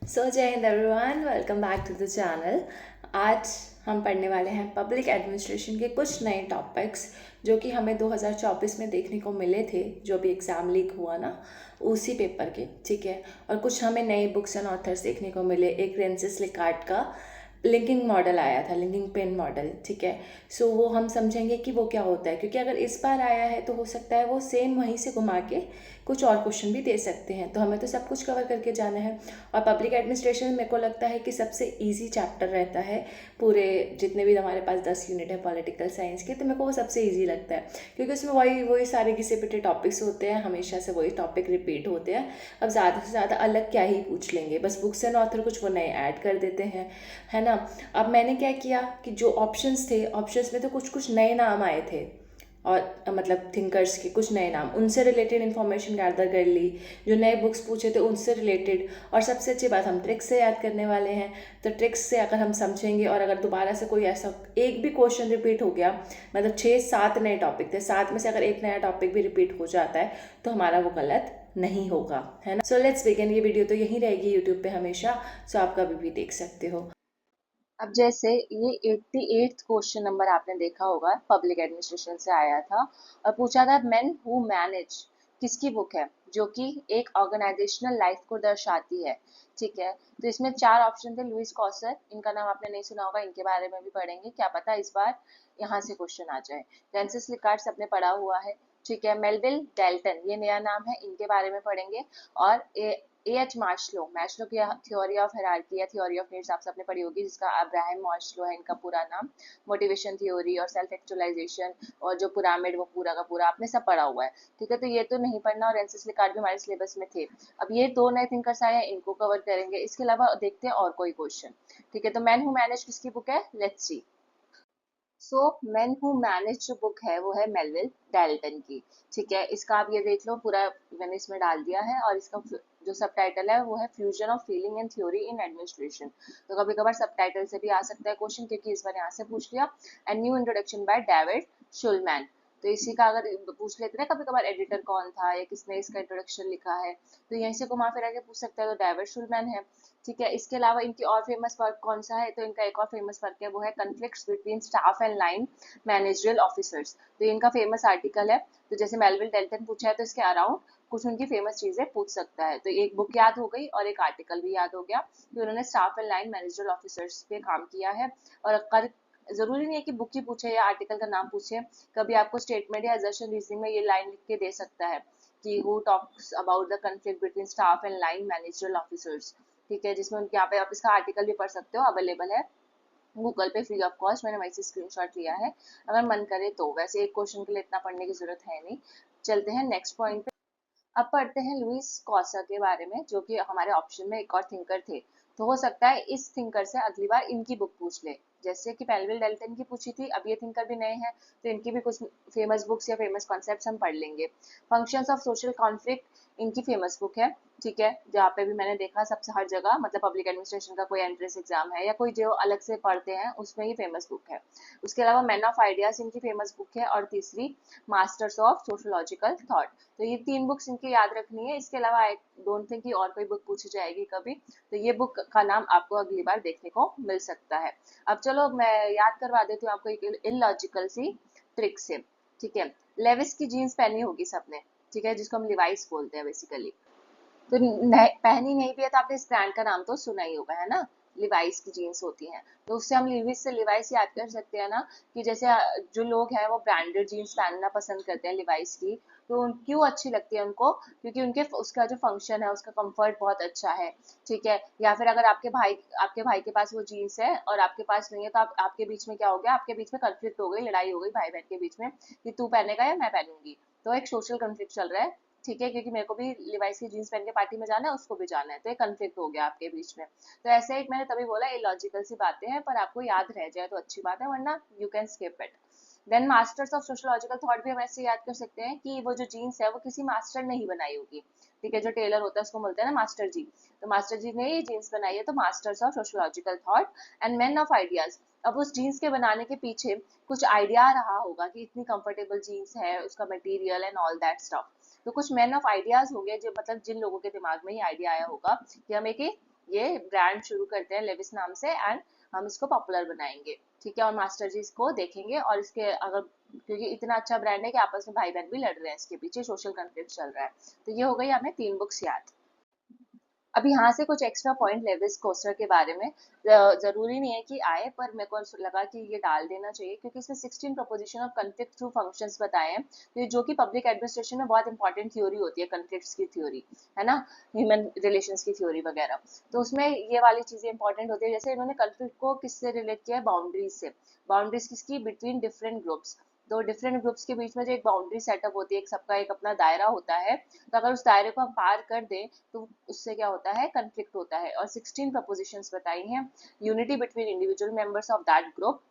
सो जय Hind everyone, welcome back to the channel. आज हम पढ़ने वाले हैं पब्लिक एडमिनिस्ट्रेशन के कुछ नए टॉपिक्स जो कि हमें 2024 में देखने को मिले थे, जो भी एग्ज़ाम लीक हुआ ना उसी पेपर के। ठीक है, और कुछ हमें नए बुक्स एंड ऑथर्स देखने को मिले। एक रेंसिस लिकार्ट का लिंकिंग मॉडल आया था, लिंकिंग पेन मॉडल। ठीक है, सो वो हम समझेंगे कि वो क्या होता है, क्योंकि अगर इस बार आया है तो हो सकता है वो सेम वहीं से घुमा के कुछ और क्वेश्चन भी दे सकते हैं, तो हमें तो सब कुछ कवर करके जाना है। और पब्लिक एडमिनिस्ट्रेशन मेरे को लगता है कि सबसे इजी चैप्टर रहता है पूरे जितने भी हमारे पास 10 यूनिट है पॉलिटिकल साइंस के, तो मेरे को वो सबसे इजी लगता है, क्योंकि उसमें वही वही सारे घिसे पिटे टॉपिक्स होते हैं, हमेशा से वही टॉपिक रिपीट होते हैं। अब ज़्यादा से ज़्यादा अलग क्या ही पूछ लेंगे, बस बुक्स एंड ऑथर कुछ वो नए ऐड कर देते हैं, है ना। अब मैंने क्या किया कि जो ऑप्शंस थे, ऑप्शंस में तो कुछ कुछ नए नाम आए थे, और मतलब थिंकर्स के कुछ नए नाम, उनसे रिलेटेड इन्फॉर्मेशन गैदर कर ली, जो नए बुक्स पूछे थे उनसे रिलेटेड। और सबसे अच्छी बात, हम ट्रिक्स से याद करने वाले हैं, तो ट्रिक्स से अगर हम समझेंगे और अगर दोबारा से कोई ऐसा एक भी क्वेश्चन रिपीट हो गया, मतलब 6-7 नए टॉपिक थे, 7 में से अगर एक नया टॉपिक भी रिपीट हो जाता है तो हमारा वो गलत नहीं होगा, है ना। So let's begin. ये वीडियो तो यहीं रहेगी यूट्यूब पे हमेशा, सो आप कभी भी देख सकते हो। अब जैसे ये 88th क्वेश्चन नंबर आपने देखा होगा, पब्लिक एडमिनिस्ट्रेशन से आया था और पूछा था मेन हु मैनेज किसकी बुक है, जो कि एक ऑर्गेनाइजेशनल लाइफ को दर्शाती है। ठीक है, तो इसमें चार ऑप्शन थे। लुइस कॉसर, इनका नाम आपने नहीं सुना होगा, इनके बारे में भी पढ़ेंगे, क्या पता इस बार यहाँ से क्वेश्चन आ जाए। फ्रांसिस लिकार्ड्स आपने पढ़ा हुआ है। ठीक है, मेलविल डेल्टन, ये नया नाम है, इनके बारे में पढ़ेंगे। और एच मार्शलो, मैस्लो की थ्योरी ऑफ हायरार्की या थ्योरी ऑफ नीड्स आप सबने पढ़ी होगी, जिसका अब्राहम मार्शलो है इनका पूरा नाम। मोटिवेशन थ्योरी और सेल्फ एक्चुअलाइजेशन और जो पिरामिड, वो पूरा का पूरा आपने सब पढ़ा हुआ है। ठीक है, तो ये तो नहीं पढ़ना, और एनसीएस लिकार्ड भी हमारे सिलेबस में थे। अब ये दो नए थिंकर्स आए हैं, इनको कवर करेंगे। इसके अलावा देखते हैं और कोई क्वेश्चन। ठीक है, तो मैन हु मैनेज किसकी बुक है, let's see. So man who manage जो बुक है वो है मेलविल डेल्टन की। ठीक है, इसका आप ये देख लो, पूरा मैंने इसमें डाल दिया है, और इसका जो सब टाइटल है वो है fusion of feeling and theory in administration. तो कभी कभार सब टाइटल से भी आ सकता है क्वेश्चन, क्योंकि इस बार यहाँ से पूछ लिया। And new introduction by David Shulman. तो इसी का अगर पूछ लेते हैं कभी कभार एडिटर कौन था या किसने इसका इंट्रोडक्शन लिखा है, तो यहीं से घुमा फिरा के पूछ सकते हैं, तो डेविड शुलमैन है। ठीक है, इसके अलावा इनकी और फेमस वर्क कौन सा है, तो इनका एक और फेमस वर्क है, वो है conflicts between staff and line managerial officers. तो ये इनका फेमस आर्टिकल है। तो जैसे मेलविल डेल्टन पूछा है, तो इसके अराउंड कुछ उनकी फेमस चीजें पूछ सकता है। तो एक बुक याद हो गई और एक आर्टिकल भी याद हो गया कि उन्होंने staff and line managerial officers पे काम किया है। और कर जरूरी नहीं है कि बुक ही पूछे या आर्टिकल का नाम पूछे, कभी आपको स्टेटमेंट या एजर्शन रीजनिंग में ये लाइन लिख के दे सकता है कि who talks about the conflict between staff and line managerial officers. ठीक है, जिसमें उनके यहाँ पे आप इसका आर्टिकल भी पढ़ सकते हो, अवेलेबल है गूगल पे फ्री ऑफ कॉस्ट। मैंने वहीं से स्क्रीनशॉट लिया है, अगर मन करे तो। वैसे एक क्वेश्चन के लिए इतना पढ़ने की जरूरत है नहीं। चलते हैं नेक्स्ट पॉइंट पे। अब पढ़ते हैं लुइस कॉसा के बारे में, जो कि हमारे ऑप्शन में एक और थिंकर थे। तो हो सकता है इस थिंकर से अगली बार इनकी बुक पूछ ले, जैसे कि पेलविल डेल्टन की पूछी थी, अब ये थिंकर भी नए हैं, तो इनकी भी कुछ फेमस बुक्स या फेमस कॉन्सेप्ट्स हम पढ़ लेंगे। फंक्शंस ऑफ सोशल कॉन्फ्लिक्ट इनकी फेमस बुक है। ठीक है, जहाँ पे भी मैंने देखा सबसे हर जगह, मतलब पब्लिक एडमिनिस्ट्रेशन का कोई एंट्रेंस एग्जाम है या कोई जो अलग से पढ़ते हैं उसमें ही फेमस बुक है। उसके अलावा मैन ऑफ आइडियाज इनकी फेमस बुक है, और तीसरी मास्टर्स ऑफ सोशोलॉजिकल थॉट। तो ये तीन बुक्स इनकी याद रखनी है। इसके अलावा आई डोंट थिंक कि और कोई बुक पूछी जाएगी कभी, तो ये बुक का नाम आपको अगली बार देखने को मिल सकता है। अब चलो मैं याद करवा देती हूँ आपको एक इलॉजिकल सी ट्रिक से। ठीक है, लेविस की जीन्स पहनी होगी सबने, ठीक है, जिसको हम लिवाइस बोलते हैं बेसिकली। तो पहनी नहीं भी है तो आपने इस ब्रांड का नाम तो सुना ही होगा, है ना। लिवाइस की जीन्स होती हैं, तो उससे हम लिविस से लिवाइस याद कर सकते हैं ना, कि जैसे जो लोग हैं वो ब्रांडेड जीन्स पहनना पसंद करते हैं लिवाइस की। तो क्यों अच्छी लगती है उनको, क्योंकि उनके उसका जो फंक्शन है, उसका कंफर्ट बहुत अच्छा है। ठीक है, या फिर अगर आपके भाई के पास वो जीन्स है और आपके पास नहीं है, तो आपके बीच में क्या हो गया, आपके बीच में कंफ्लिक्ट हो गई, लड़ाई हो गई भाई बहन के बीच में कि तू पहनेगा या मैं पहनूंगी। तो एक सोशल कंफ्लिक्ट चल रहा है। ठीक है, क्योंकि मेरे को भी लिवाइस की जीन्स पहन के पार्टी में जाना है, उसको भी जाना है, तो एक कन्फ्लिक्ट हो गया आपके बीच में। तो ऐसे एक मैंने तभी बोला इलॉजिकल सी बातें हैं, पर आपको याद रह जाए तो अच्छी बात है, वरना you can skip it. Then masters of sociological thought भी हम ऐसे याद कर सकते हैं कि वो जो जीन्स है वो किसी मास्टर ने ही बनाई होगी। ठीक है, जो टेलर होता है उसको बोलते हैं ना मास्टर जी। तो मास्टर जी ने ये जीन्स बनाई है, तो masters of sociological thought. And man of ideas, अब उस जीन्स के बनाने के पीछे कुछ आइडिया रहा होगा कि इतनी कंफर्टेबल जीन्स है, उसका material and all that stuff. तो कुछ मैन ऑफ आइडियाज होंगे, जो मतलब जिन लोगों के दिमाग में ये आइडिया आया होगा कि हम एक ये ब्रांड शुरू करते हैं लेविस नाम से एंड हम इसको पॉपुलर बनाएंगे, ठीक है। और मास्टर जी इसको देखेंगे और इसके अगर, क्योंकि इतना अच्छा ब्रांड है कि आपस में भाई बहन भी लड़ रहे हैं, इसके पीछे सोशल कंफ्लिक्ट चल रहा है। तो ये हो गई हमें 3 बुक्स याद। अब यहाँ से कुछ एक्स्ट्रा पॉइंट लेविस कोस्टर के बारे में, जरूरी नहीं है कि आए, पर मेरे को लगा कि ये डाल देना चाहिए क्योंकि इसमें 16 preposition of conflict through functions बताए हैं, तो जो कि पब्लिक एडमिनिस्ट्रेशन में बहुत इंपॉर्टेंट थ्योरी होती है, कन्फ्लिक्ट्स की थ्योरी, है ना, ह्यूमन रिलेशंस की थ्योरी वगैरह। तो उसमें ये वाली चीजें इंपॉर्टेंट होती है। जैसे इन्होंने कन्फ्लिक्ट को किससे रिलेट किया है, बाउंड्रीज से। बाउंड्रीज किसकी, बिटवीन डिफरेंट ग्रुप्स। तो डिफरेंट ग्रुप्स के बीच में जो एक बाउंड्री सेटअप होती है, एक सबका एक अपना दायरा होता है, तो अगर उस दायरे को हम पार कर दें तो उससे क्या होता है, कंफ्लिक्ट होता है। और 16 प्रपोजिशंस बताई हैं, unity between individual members of that group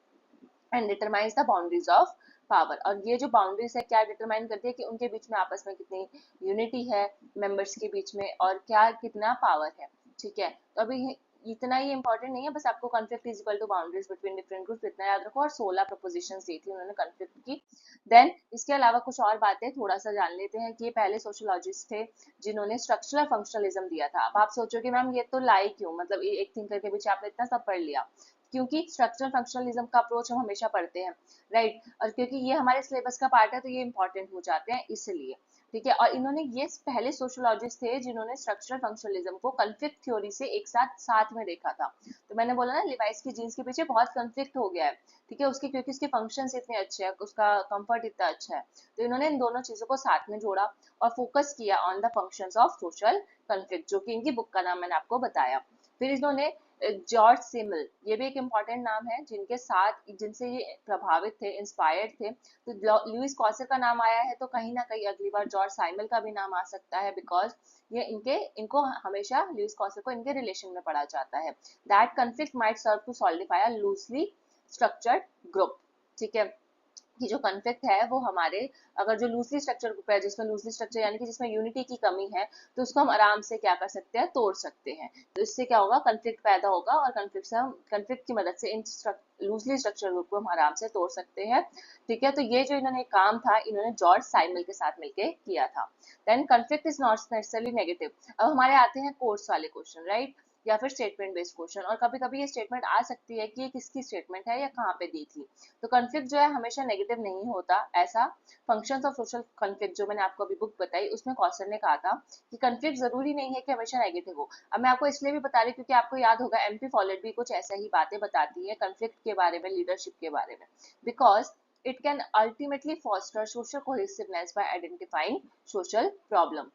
and determines the boundaries of power. और ये जो बाउंड्रीज है क्या डिटरमाइन करती है कि उनके बीच में आपस में कितनी यूनिटी है मेंबर्स के बीच में, और क्या कितना पावर है, ठीक है। तो अभी इतना ही इंपॉर्टेंट नहीं है, बस आपको conflict is equal to boundaries between different groups इतना याद रखो। और 16 प्रपोजिशंस दी थी उन्होंने कॉन्फ्लिक्ट की। देन इसके अलावा कुछ और बातें थोड़ा सा जान लेते हैं कि ये पहले सोशियोलॉजिस्ट थे जिन्होंने स्ट्रक्चरल फंक्शनलिज्म दिया था। अब आप सोचोगे मैम ये तो लाई क्यों, मतलब एक थिंकर के पीछे आपने इतना सब पढ़ लिया। क्योंकि स्ट्रक्चरल फंक्शनलिज्म का अप्रोच हम हमेशा पढ़ते हैं, राइट, और क्योंकि ये हमारे सिलेबस का पार्ट है तो ये इंपॉर्टेंट हो जाते हैं इसलिए, ठीक है। और इन्होंने ये पहले सोशियोलॉजिस्ट थे जिन्होंने स्ट्रक्चरल फंक्शनलिज्म को कन्फ्लिक्ट थ्योरी से एक साथ साथ में देखा था। तो मैंने बोला ना लिवाइस की जीन्स के पीछे बहुत कन्फ्लिक्ट हो गया है, ठीक है, उसके क्योंकि उसके फंक्शंस इतने अच्छे हैं, उसका कंफर्ट इतना अच्छा है। तो इन्होंने इन दोनों चीजों को साथ में जोड़ा और फोकस किया on the functions of social conflict, जो कि इनकी बुक का नाम मैंने आपको बताया। फिर इन्होंने जॉर्ज सिमल, ये भी एक इम्पॉर्टेंट नाम है, जिनके साथ जिनसे ये प्रभावित थे, इंस्पायर्ड थे। तो लुइस कॉसर का नाम आया है तो कहीं ना कहीं अगली बार जॉर्ज साइमल का भी नाम आ सकता है, बिकॉज ये इनको हमेशा लुइस कॉसर को इनके रिलेशन में पढ़ा जाता है। That conflict might serve to solidify a loosely structured group, ठीक है। कि जो कॉन्फ्लिक्ट है वो हमारे, अगर जो लूजली स्ट्रक्चर ग्रुप है, जिसमें लूजली स्ट्रक्चर यानी कि जिसमें यूनिटी की कमी है, तो उसको हम आराम से क्या कर सकते हैं, तोड़ सकते हैं। तो इससे क्या होगा, कॉन्फ्लिक्ट पैदा होगा और कॉन्फ्लिक्ट से हम कॉन्फ्लिक्ट की मदद से इन लूजली स्ट्रक्चर ग्रुप को हम आराम से तोड़ सकते हैं, ठीक है। तो ये जो इन्होंने काम था इन्होंने जॉर्ज साइमल के साथ मिलकर किया था। Then conflict is not necessarily negative. अब हमारे आते हैं कोर्स वाले क्वेश्चन, राइट, या फिर स्टेटमेंट बेस्ड क्वेश्चन। और कभी कभी ये स्टेटमेंट आ सकती है कि ये किसकी स्टेटमेंट है या कहाँ पे दी थी। तो कॉन्फ्लिक्ट जो है हमेशा नेगेटिव नहीं होता। ऐसा फंक्शंस ऑफ सोशल कॉन्फ्लिक्ट जो मैंने आपको अभी बुक बताई उसमें कॉसर ने कहा था कि कॉन्फ्लिक्ट जरूरी नहीं है कि हमेशा नेगेटिव हो। अब मैं आपको इसलिए भी बता रही हूँ क्योंकि आपको याद होगा एमपी फॉलेट भी कुछ ऐसा ही बातें बताती है कॉन्फ्लिक्ट के बारे में, लीडरशिप के बारे में, because it can ultimately foster social cohesiveness by identifying social problem।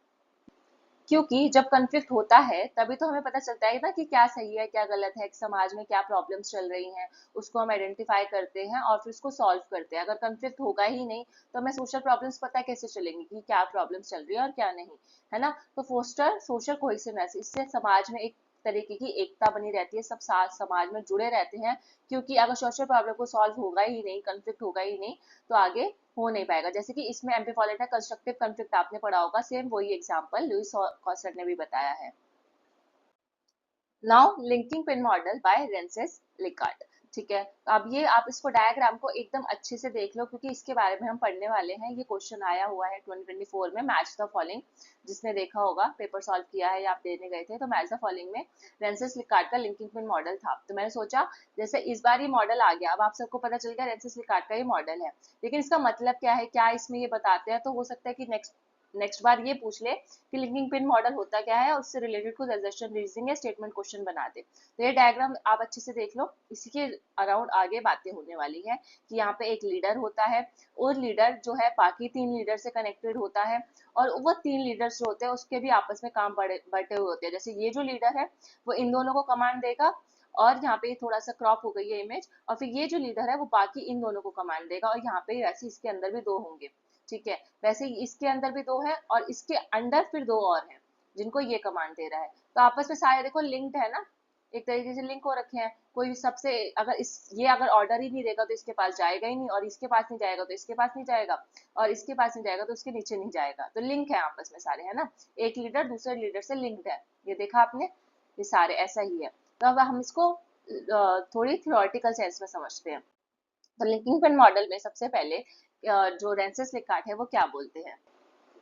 क्योंकि जब कन्फ्लिक्ट होता है तभी तो हमें पता चलता है ना कि क्या सही है क्या गलत है, समाज में क्या प्रॉब्लम्स चल रही हैं, उसको हम आइडेंटिफाई करते हैं और फिर उसको सॉल्व करते हैं। अगर कन्फ्लिक्ट होगा ही नहीं तो हमें सोशल प्रॉब्लम्स पता कैसे चलेंगी कि क्या प्रॉब्लम्स चल रही है और क्या नहीं, है ना। तो फोस्टर सोशल कोहेसिवनेस, इससे समाज में एक तरीके की एकता बनी रहती है, सब साथ समाज में जुड़े रहते हैं। क्योंकि अगर सोशल प्रॉब्लम को सॉल्व होगा ही नहीं, कन्फ्लिक्ट होगा ही नहीं, तो आगे हो नहीं पाएगा। जैसे कि इसमें एम्पीफॉलेट है, कंस्ट्रक्टिव कॉन्फ्लिक्ट आपने पढ़ा होगा, सेम वही एग्जांपल लुइस कॉसर ने भी बताया है। Now linking pin model by Rensis Likert, ठीक है। तो अब ये आप इसको डायग्राम को एकदम अच्छे से देख लो क्योंकि इसके बारे में हम पढ़ने वाले हैं। ये क्वेश्चन आया हुआ है 2024 में, मैच द फॉलोइंग, जिसने देखा होगा पेपर सॉल्व किया है या आप देने गए थे, तो मैच द फॉलोइंग में रेंसेस लिकार्ट का लिंकिंग पिन मॉडल था। तो मैंने सोचा जैसे इस बार ये मॉडल आ गया, अब आप सबको पता चल गया रेंसेस लिकार्ट का ये मॉडल है, लेकिन इसका मतलब क्या है, क्या इसमें ये बताते हैं। तो हो सकता है कि नेक्स्ट बार ये पूछ ले कि लिंकिंग पिन मॉडल होता क्या है और उससे रिलेटेड कुछ असर्शन रीजनिंग या स्टेटमेंट क्वेश्चन बना दे। तो ये डायग्राम आप अच्छे से देख लो, इसी के अराउंड आगे बातें होने वाली है कि यहाँ पे एक लीडर होता है और लीडर जो है बाकी 3 लीडर से कनेक्टेड होता है, और वो 3 लीडर्स जो होते हैं उसके भी आपस में काम बटे हुए होते हैं। जैसे ये जो लीडर है वो इन दोनों को कमांड देगा, और यहाँ पे थोड़ा सा क्रॉप हो गई है इमेज, और फिर ये जो लीडर है वो बाकी इन दोनों को कमांड देगा, और यहाँ पे वैसे इसके अंदर भी 2 होंगे, ठीक है। वैसे ही इसके अंदर भी 2 है और इसके अंडर फिर 2 और हैं जिनको ये कमांड दे रहा है। तो आपस में सारे देखो लिंक्ड है ना, एक तरीके से लिंक हो रखे हैं। कोई सबसे अगर इस ये अगर ऑर्डर ही नहीं देगा तो इसके पास जाएगा ही नहीं, और इसके पास नहीं जाएगा तो इसके पास नहीं जाएगा, और इसके पास नहीं जाएगा तो उसके नीचे नहीं जाएगा। तो लिंक है आपस में सारे, है ना, एक लीडर दूसरे लीडर से लिंक्ड है। ये देखा आपने, ये सारे ऐसा ही है। तो अब हम इसको थोड़ी थियोरेटिकल सेंस में समझते हैं। तो लिंकिंग पिन मॉडल में सबसे पहले जो रेंसेस लिकार्ट है वो क्या बोलते हैं,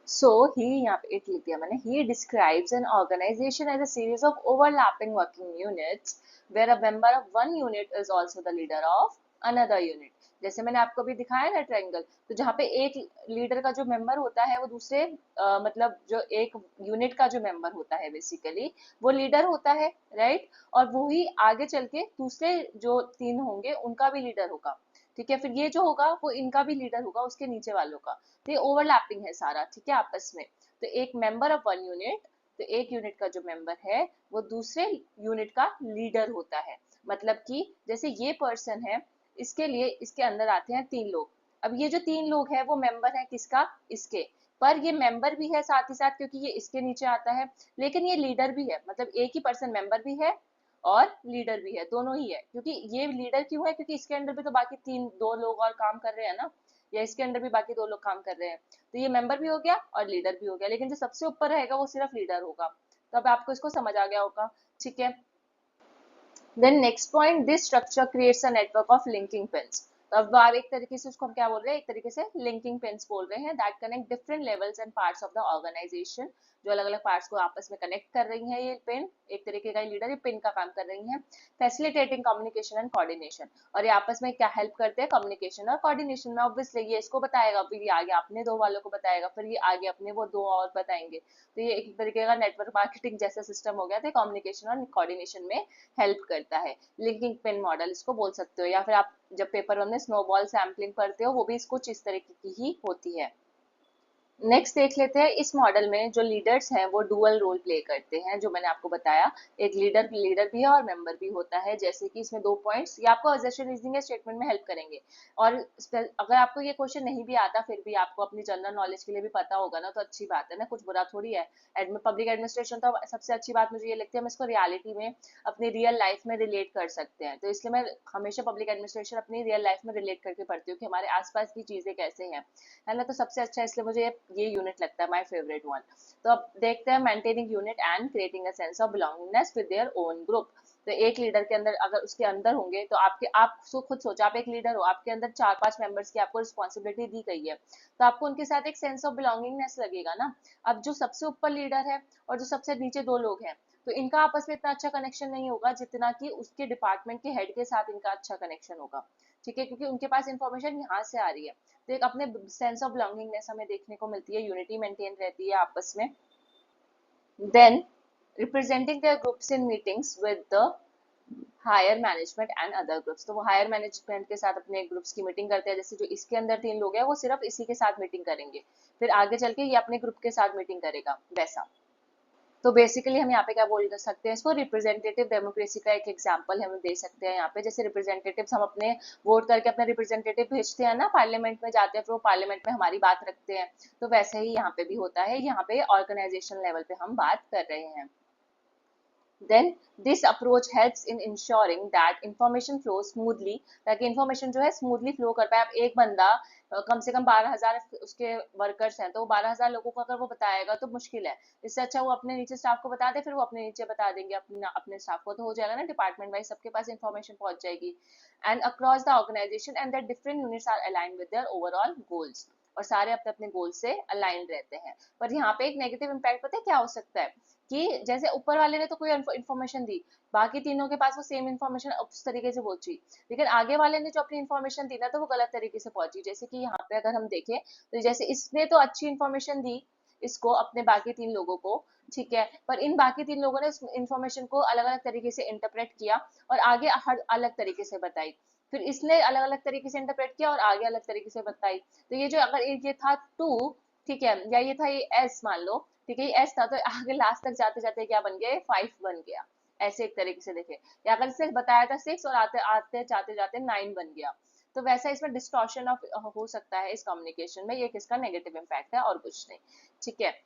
सो ही, यहाँ पे एक लिख दिया मैंने, he describes an organization as a series of overlapping working units where a member of one unit is also the leader of another unit. जैसे मैंने आपको अभी दिखाया ना ट्रायंगल, तो जहाँ पे एक लीडर का जो मेंबर होता है वो दूसरे मतलब जो एक यूनिट का जो मेंबर होता है बेसिकली वो लीडर होता है, राइट। और वो ही आगे चल के दूसरे जो तीन होंगे उनका भी लीडर होगा, ठीक है। फिर ये जो होगा वो इनका भी लीडर होगा उसके नीचे वालों का। तो ये ओवरलैपिंग है सारा, ठीक है, आपस में। तो एक मेंबर ऑफ वन यूनिट, तो एक यूनिट का जो मेंबर है वो दूसरे यूनिट का लीडर होता है। मतलब कि जैसे ये पर्सन है, इसके लिए इसके अंदर आते हैं तीन लोग। अब ये जो तीन लोग हैं वो मेंबर है किसका, इसके। पर ये मेंबर भी है साथ ही साथ क्योंकि ये इसके नीचे आता है, लेकिन ये लीडर भी है। मतलब एक ही पर्सन मेंबर भी है और लीडर भी है, दोनों ही है। क्योंकि ये लीडर क्यों है, क्योंकि इसके अंडर भी तो बाकी तीन दो लोग और काम कर रहे हैं ना, या इसके अंडर भी बाकी दो लोग काम कर रहे हैं। तो ये मेंबर भी हो गया और लीडर भी हो गया, लेकिन जो सबसे ऊपर रहेगा वो सिर्फ लीडर होगा। तो अब आपको इसको समझ आ गया होगा, ठीक है। Then next point, this structure creates a network of linking pins. तो अब आप एक तरीके से उसको हम क्या बोल रहे हैं, एक तरीके से लिंकिंग पिन्स बोल रहे हैं, that connect different levels and parts of the organization. जो अलग अलग पार्ट्स को आपस में कनेक्ट कर रही हैं ये पिन, एक तरीके का लीडर ये पिन का काम कर रही हैं। फैसिलिटेटिंग कम्युनिकेशन एंड कोऑर्डिनेशन, और ये आपस में क्या हेल्प करते हैं, कम्युनिकेशन और कोऑर्डिनेशन में। ऑब्वियसली ये इसको बताएगा, फिर ये आगे अपने दो वालों को बताएगा, फिर ये आगे अपने वो दो और बताएंगे। तो ये एक तरीके का नेटवर्क मार्केटिंग जैसा सिस्टम हो गया, तो कम्युनिकेशन और कोऑर्डिनेशन में हेल्प करता है। लिंकिंग पिन मॉडल इसको बोल सकते हो, या फिर आप जब पेपर वन में स्नोबॉल सैम्पलिंग पढ़ते हो वो भी कुछ इस तरीके की ही होती है। नेक्स्ट देख लेते हैं, इस मॉडल में जो लीडर्स हैं वो डुअल रोल प्ले करते हैं, जो मैंने आपको बताया। एक लीडर लीडर भी है और मेंबर भी होता है। जैसे कि इसमें दो पॉइंट्स ये आपको असर्शन रीजनिंग या स्टेटमेंट में हेल्प करेंगे। और अगर आपको ये क्वेश्चन नहीं भी आता फिर भी आपको अपनी जनरल नॉलेज के लिए भी पता होगा ना, तो अच्छी बात है ना, कुछ बुरा थोड़ी है। पब्लिक एडमिनिस्ट्रेशन तो सबसे अच्छी बात मुझे ये लगती है, हम इसको रियलिटी में अपनी रियल लाइफ में रिलेट कर सकते हैं। तो इसलिए मैं हमेशा पब्लिक एडमिनिस्ट्रेशन अपनी रियल लाइफ में रिलेट करके पढ़ती हूँ कि हमारे आसपास की चीजें कैसे हैं, है ना। तो सबसे अच्छा इसलिए मुझे ये यूनिट लगता है माय फेवरेट वन। तो अब देखते हैं, maintaining unit and creating a sense of belongingness with their own group. तो एक लीडर के अंदर अगर उसके अंदर होंगे तो आपके आप खुद सोचो, आप एक लीडर हो, आपके अंदर चार पांच मेंबर्स की आपको रिस्पॉन्सिबिलिटी दी गई है, तो आपको उनके साथ एक सेंस ऑफ बिलोंगिंगनेस लगेगा ना। अब जो सबसे ऊपर लीडर है और जो सबसे नीचे दो लोग हैं, तो इनका आपस में इतना अच्छा कनेक्शन नहीं होगा जितना कि उसके डिपार्टमेंट के हेड के साथ इनका अच्छा कनेक्शन होगा, ठीक है, क्योंकि उनके पास इंफॉर्मेशन यहाँ से आ रही है। तो एक अपने सेंस ऑफ बिलोंगिंगनेस हमें देखने को मिलती है, यूनिटी मेंटेन रहती है आपस में। Then representing their groups in meetings with the higher management and other groups. तो वो हायर मैनेजमेंट के साथ अपने ग्रुप्स की मीटिंग करते हैं। जैसे जो इसके अंदर तीन लोग हैं वो सिर्फ इसी के साथ मीटिंग करेंगे, फिर आगे चल के ये अपने ग्रुप के साथ मीटिंग करेगा, वैसा। तो बेसिकली हम यहाँ पे क्या बोल सकते हैं, इसको रिप्रेजेंटेटिव डेमोक्रेसी का एक एग्जांपल हम दे सकते हैं। यहाँ पे जैसे रिप्रेजेंटेटिव्स हम अपने वोट करके अपने रिप्रेजेंटेटिव भेजते हैं ना, पार्लियामेंट में जाते हैं, फिर वो पार्लियामेंट में हमारी बात रखते हैं। तो वैसे ही यहाँ पे भी होता है, यहाँ पे ऑर्गेनाइजेशन लेवल पे हम बात कर रहे हैं। then this approach helps in ensuring that information flows smoothly, ताकि information जो है smoothly flow कर पाए। अब एक बंदा कम से कम 12,000 उसके वर्कर्स हैं, तो 12,000 लोगों को अगर वो बताएगा तो मुश्किल है। इससे अच्छा वो अपने नीचे स्टाफ को बता दे, फिर वो अपने नीचे बता देंगे अपने अपने स्टाफ को, तो हो जाएगा ना, डिपार्टमेंट वाइज सबके पास इंफॉर्मेशन पहुंच जाएगी। And across the organization and the different units are align with their overall goals, और सारे अपने अपने गोल से अलाइन रहते हैं। पर यहाँ पे एक नेगेटिव इम्पैक्ट पता है क्या हो सकता है, कि जैसे ऊपर वाले ने तो कोई इन्फॉर्मेशन दी, बाकी तीनों के पास वो सेम इन्फॉर्मेशन उस तरीके से पहुंची, लेकिन आगे वाले ने जो अपनी इन्फॉर्मेशन दी ना तो वो गलत तरीके से पहुंची। जैसे कि यहाँ पे अगर हम देखें तो जैसे इसने तो अच्छी इन्फॉर्मेशन दी इसको अपने बाकी तीन लोगों को, ठीक है, पर इन बाकी तीन लोगों ने उस इन्फॉर्मेशन को अलग अलग तरीके से इंटरप्रेट किया और आगे हर अलग तरीके से बताई। फिर इसने अलग अलग तरीके से इंटरप्रेट किया और आगे अलग तरीके से बताई। तो ये जो अगर ये था टू, ठीक है, या ये था ये एस मान लो, ठीक है, ये एस था, तो आगे लास्ट तक जाते जाते क्या बन गया, 5 बन गया। ऐसे एक तरीके से देखे, या अगर इसे बताया था 6 और आते आते जाते जाते 9 बन गया। तो वैसा इसमें डिस्टॉर्शन ऑफ हो सकता है इस कम्युनिकेशन में, ये किसका नेगेटिव इम्पैक्ट है और कुछ नहीं, ठीक है।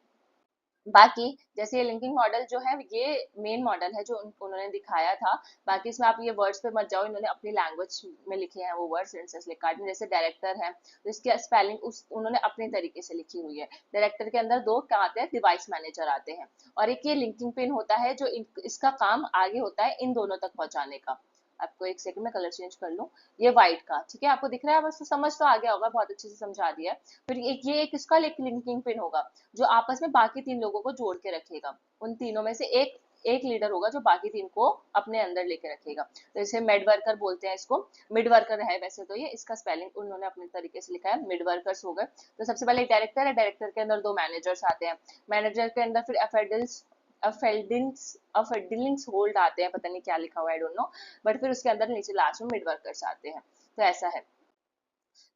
बाकी जैसे ये लिंकिंग मॉडल जो है ये मेन मॉडल है जो उन्होंने दिखाया था। बाकी इसमें आप ये वर्ड्स पे मत जाओ, इन्होंने अपनी लैंग्वेज में लिखे हैं वो वर्ड्स, इंस्टेंस लिखा है। जैसे डायरेक्टर है तो इसकी स्पेलिंग उस उन्होंने अपने तरीके से लिखी हुई है। डायरेक्टर के अंदर दो क्या आते हैं, डिवाइस मैनेजर आते हैं, और एक ये लिंकिंग पिन होता है जो इसका काम आगे होता है इन दोनों तक पहुंचाने का। आपको एक सेकंड में कलर चेंज कर लूँ, ये व्हाइट का, ठीक है, आपको दिख रहा है, बस समझ तो आ गया होगा, बहुत अच्छे से समझा दिया है। फिर एक ये एक इसका एक लिंकिंग पिन होगा जो आपस में बाकी 3 लोगों को जोड़ के रखेगा। उन तीनों में से एक एक लीडर होगा जो बाकी 3 को अपने अंदर लेके रखेगा। तो इसे मेड वर्कर बोलते हैं इसको, मिड वर्कर है वैसे तो ये, इसका स्पेलिंग उन्होंने अपने तरीके से लिखा है, मिड वर्कर्स हो गए। तो सबसे पहले एक डायरेक्टर है, डायरेक्टर के अंदर 2 मैनेजर्स आते हैं, मैनेजर के अंदर फिर अफेडिल्स होल्ड आते हैं, पता नहीं क्या लिखा हुआ है, आई डोंट नो, बट फिर उसके अंदर नीचे लास्ट में मिड वर्कर्स आते हैं। तो ऐसा है।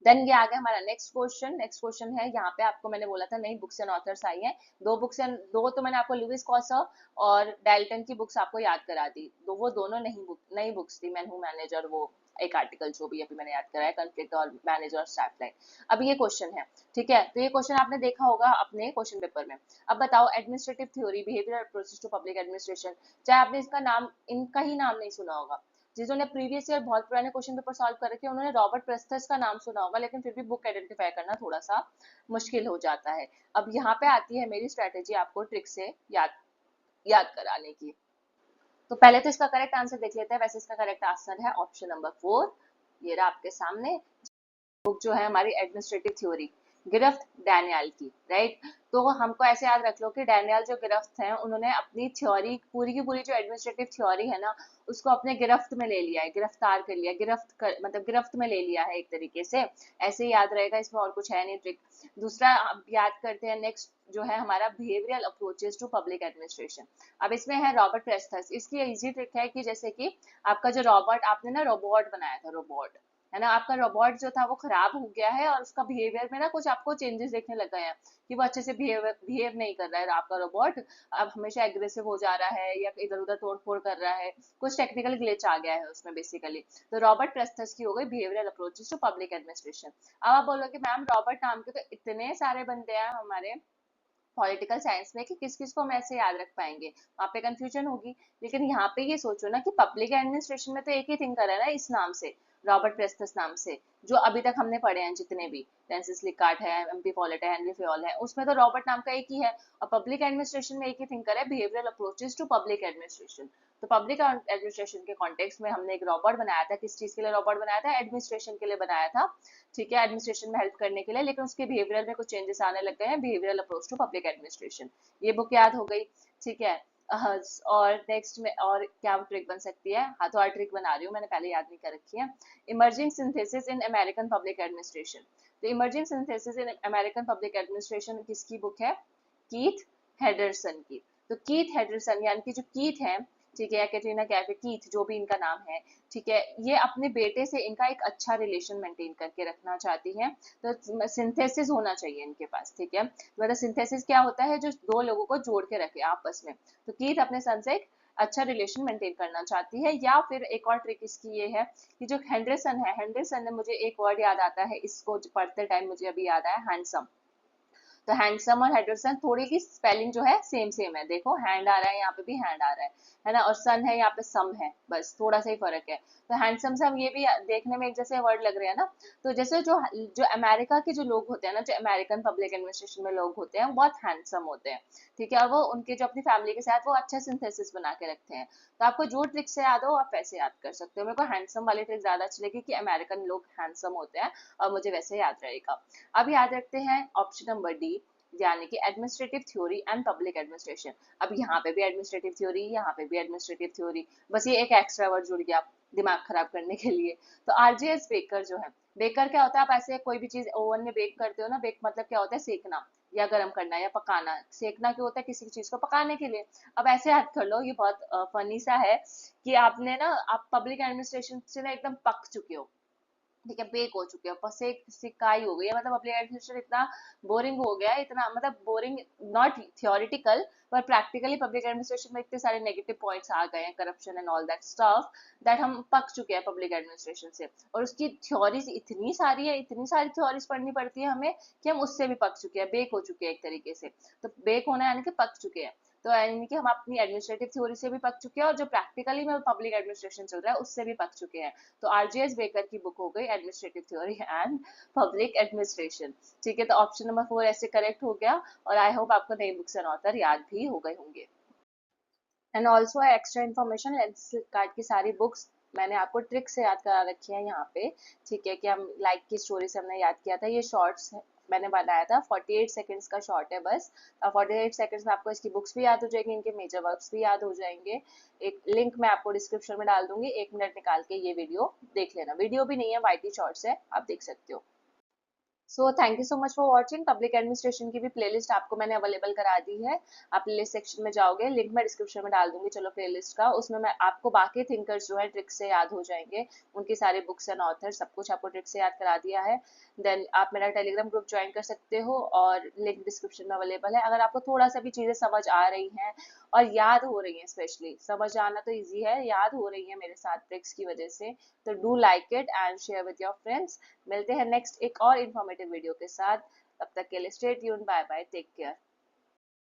देन ये आ गया हमारा नेक्स्ट क्वेश्चन। नेक्स्ट क्वेश्चन है, यहाँ पे आपको मैंने बोला था नई बुक्स एंड ऑथर्स आई हैं, दो तो मैंने आपको लुइस कॉसर और डाल्टन की बुक्स आपको याद करा दी, वो दोनों नई बुक्स थी, मैन हू मैनेजर, वो एक आर्टिकल जो भी अभी मैंने याद कराया, कॉन्फ्लिक्ट और मैनेजर स्ट्रैपलाइन। अब ये क्वेश्चन है, ठीक है, तो ये क्वेश्चन आपने देखा होगा अपने क्वेश्चन पेपर में। अब बताओ, administrative theory, behavioural approaches to public administration, चाहे आपने इसका नाम, इनका ही नाम नहीं सुना होगा, जिन्होंने प्रीवियस ईयर बहुत पुराने क्वेश्चन पेपर सॉल्व कर रखे हैं उन्होंने रॉबर्ट प्रेस्थस का नाम सुना होगा, लेकिन फिर भी बुक आइडेंटिफाई करना थोड़ा सा मुश्किल हो जाता है। अब यहाँ पे आती है मेरी स्ट्रेटेजी आपको ट्रिक से याद याद कराने की। तो पहले तो इसका करेक्ट आंसर देख लेते हैं। वैसे इसका करेक्ट आंसर है ऑप्शन नंबर 4, ये रहा आपके सामने। बुक जो है हमारी एडमिनिस्ट्रेटिव थ्योरी, गिरफ्त डैनियल की, राइट। तो हमको ऐसे याद रख लो कि डैनियल जो गिरफ्त हैं उन्होंने अपनी थ्योरी पूरी की पूरी जो एडमिनिस्ट्रेटिव थ्योरी है ना उसको अपने गिरफ्त में ले लिया है, गिरफ्तार कर लिया, मतलब गिरफ्त में ले लिया है एक तरीके से, ऐसे ही याद रहेगा, इसमें और कुछ है नहीं ट्रिक। दूसरा अब याद करते हैं, नेक्स्ट जो है हमारा behavioural approaches to public administration. अब इसमें है रॉबर्ट प्रेस्थस, इसकी इजी ट्रिक है कि जैसे कि आपका जो रॉबर्ट, आपने ना रोबोट बनाया था, रोबोट है ना, आपका रोबोट जो था वो खराब हो गया है और उसका बिहेवियर में ना कुछ आपको चेंजेस देखने लग गए हैं कि वो अच्छे से बिहेव नहीं कर रहा है आपका रोबोट, अब हमेशा एग्रेसिव हो जा रहा है या इधर उधर तोड़ फोड़ कर रहा है, कुछ टेक्निकल ग्लिच आ गया है उसमें बेसिकली। तो रॉबर्ट प्रेस्थस की हो गई behavioural approaches to public administration. अब आप बोलोगे मैम रॉबर्ट नाम के तो इतने सारे बंदे हैं हमारे पॉलिटिकल साइंस में कि किस किस को हम ऐसे याद रख पाएंगे, वहाँ पे कंफ्यूजन होगी। लेकिन यहाँ पे ये सोचो ना कि पब्लिक एडमिनिस्ट्रेशन में तो एक ही थिंकर है ना इस नाम से, रॉबर्ट प्रेस्टस नाम से, जो अभी तक हमने पढ़े हैं जितने भी, फ्रांसिस लिकार्ट है, एमपी पॉलेट है, हेनरी फेयोल है, उसमें तो रॉबर्ट नाम का एक ही है। और पब्लिक एडमिनिस्ट्रेशन में एक ही थिंकर है, behavioural approaches to public administration. तो पब्लिक एडमिनिस्ट्रेशन के कॉन्टेक्स्ट में हमने एक रॉबर्ट बनाया था, किस चीज के लिए रॉबर्ट बनाया था, एडमिनिस्ट्रेशन के लिए बनाया था, ठीक है, एडमिनिस्ट्रेशन में हेल्प करने के लिए, लेकिन उसके बिहेवियर में कुछ चेंजेस आने लग गए हैं, behavioural approach to public administration. ये बुक याद हो गई, ठीक है। और नेक्स्ट में और क्या ट्रिक बन सकती है, हाँ तो और ट्रिक बना रही हूँ, मैंने पहले याद नहीं कर रखी है। Emerging synthesis in American public administration. तो emerging synthesis in American public administration किसकी बुक है, कीथ हेडरसन की। तो कीथ हेडरसन यानी कि जो कीथ है, ठीक है, या कैटरीना कैफ, कीथ जो भी इनका नाम है, ठीक है, ये अपने बेटे से इनका एक अच्छा रिलेशन मेंटेन करके रखना चाहती हैं। तो सिंथेसिस होना चाहिए इनके पास, ठीक है, मतलब सिंथेसिस क्या होता है, जो दो लोगों को जोड़ के रखे आपस में। तो कीथ अपने सन से एक अच्छा रिलेशन मेंटेन करना चाहती है। या फिर एक और ट्रिक इसकी ये है कि जो हेंडरसन है, हेंडरसन ने, मुझे एक वर्ड याद आता है इसको पढ़ते टाइम, मुझे अभी याद आया, हैंडसम। तो हैंडसम और हेडरसन थोड़ी की स्पेलिंग जो है सेम सेम है, देखो हैंड आ रहा है यहाँ पे भी हैंड आ रहा है ना, और सन है यहाँ पे सम है, बस थोड़ा सा ही फर्क है। तो हैंडसम से हम ये भी देखने में एक जैसे वर्ड लग रहे हैं ना। तो जैसे जो जो अमेरिका के जो लोग होते हैं ना, जो अमेरिकन पब्लिक एडमिनिस्ट्रेशन में लोग होते हैं वो बहुत हैंडसम होते हैं, ठीक है, और वो उनके जो अपनी फैमिली के साथ वो अच्छा सिंथेसिस बना के रखते हैं। तो आपको जो ट्रिक से याद हो आप वैसे याद कर सकते हो। मेरे को हैंडसम वाली ट्रिक ज्यादा अच्छी लगी कि अमेरिकन लोग हैंडसम होते हैं, और मुझे वैसे याद रहेगा। अब याद रखते हैं ऑप्शन नंबर डी, यानी कि administrative theory and public administration. अब यहाँ पे भी एडमिनिस्ट्रेटिव थ्योरी, यहाँ पे भी एडमिनिस्ट्रेटिव थ्योरी, बस ये एक एक्स्ट्रा वर्ड जुड़ गया दिमाग खराब करने के लिए। तो आरजीएस बेकर जो है, बेकर क्या होता है, आप ऐसे कोई भी चीज ओवन में बेक करते हो ना, बेक मतलब क्या होता है, सेकना या गर्म करना या पकाना। सेकना क्यों होता है, किसी चीज को पकाने के लिए। अब ऐसे याद कर लो, ये बहुत फनी सा है कि आपने ना, आप पब्लिक एडमिनिस्ट्रेशन से ना एकदम पक चुके हो, ठीक है, बेक हो चुके हो, पसे सिकाई हो गई है, मतलब अपनी एडमिनिस्ट्रेशन इतना बोरिंग हो गया है, इतना मतलब बोरिंग, नॉट थियोरिटिकल पर प्रैक्टिकली पब्लिक एडमिनिस्ट्रेशन में इतने सारे नेगेटिव पॉइंट्स आ गए हैं, corruption and all that stuff, that हम पक चुके हैं पब्लिक एडमिनिस्ट्रेशन से। और उसकी थ्योरीज इतनी सारी है, इतनी सारी थ्योरीज पढ़नी पड़ती है हमें कि हम उससे भी पक चुके हैं, बेक हो चुके हैं एक तरीके से। तो बेक होना यानी कि पक चुके हैं। तो यानी कि हम अपनी एडमिनिस्ट्रेटिव थ्योरी से भी पक चुके हैं, और जो प्रैक्टिकली में पब्लिक एडमिनिस्ट्रेशन चल रहा है उससे भी पक चुके हैं। तो आरजीएस बेकर की बुक हो गई administrative theory and public administration, ठीक है। तो ऑप्शन नंबर 4 ऐसे करेक्ट हो गया, और आई होप आपको नई बुक्स एंड ऑथर याद भी हो गए होंगे। And also extra information, lens card की सारी बुक्स मैंने आपको ट्रिक से याद करा रखी है यहाँ पे, ठीक है, कि हम लाइक की स्टोरी से हमने याद किया था। ये शॉर्ट्स मैंने बनाया था, 48 सेकंड्स का शॉर्ट है बस। 48 सेकंड्स में आपको इसकी बुक्स भी याद हो जाएंगी, इनके मेजर वर्क्स भी याद हो जाएंगे। एक लिंक मैं आपको डिस्क्रिप्शन में डाल दूंगी, 1 मिनट निकाल के ये वीडियो देख लेना। वीडियो भी नहीं है, वाईटी शॉर्ट्स है, आप देख सकते हो। So thank you so much for watching. Public administration की भी प्लेलिस्ट आपको मैंने अवेलेबल करा दी है। आप प्लेलिस्ट सेक्शन में जाओगे, लिंक मैं डिस्क्रिप्शन में डाल दूंगी, चलो प्लेलिस्ट का। उसमें मैं आपको बाकी थिंकर्स जो है ट्रिक से याद हो जाएंगे, उनकी सारी बुक्स एंड ऑथर सब कुछ आपको ट्रिक से याद करा दिया है। देन आप मेरा टेलीग्राम ग्रुप ज्वाइन कर सकते हो, और लिंक डिस्क्रिप्शन में अवेलेबल है। अगर आपको थोड़ा सा भी चीजें समझ आ रही हैं और याद हो रही हैं, स्पेशली समझ आना तो ईजी है, याद हो रही है मेरे साथ ट्रिक्स की वजह से, तो do like it and share with your friends. मिलते हैं नेक्स्ट एक और इन्फॉर्मेटिव वीडियो के साथ। तब तक के लिए stay tuned, bye bye, take care.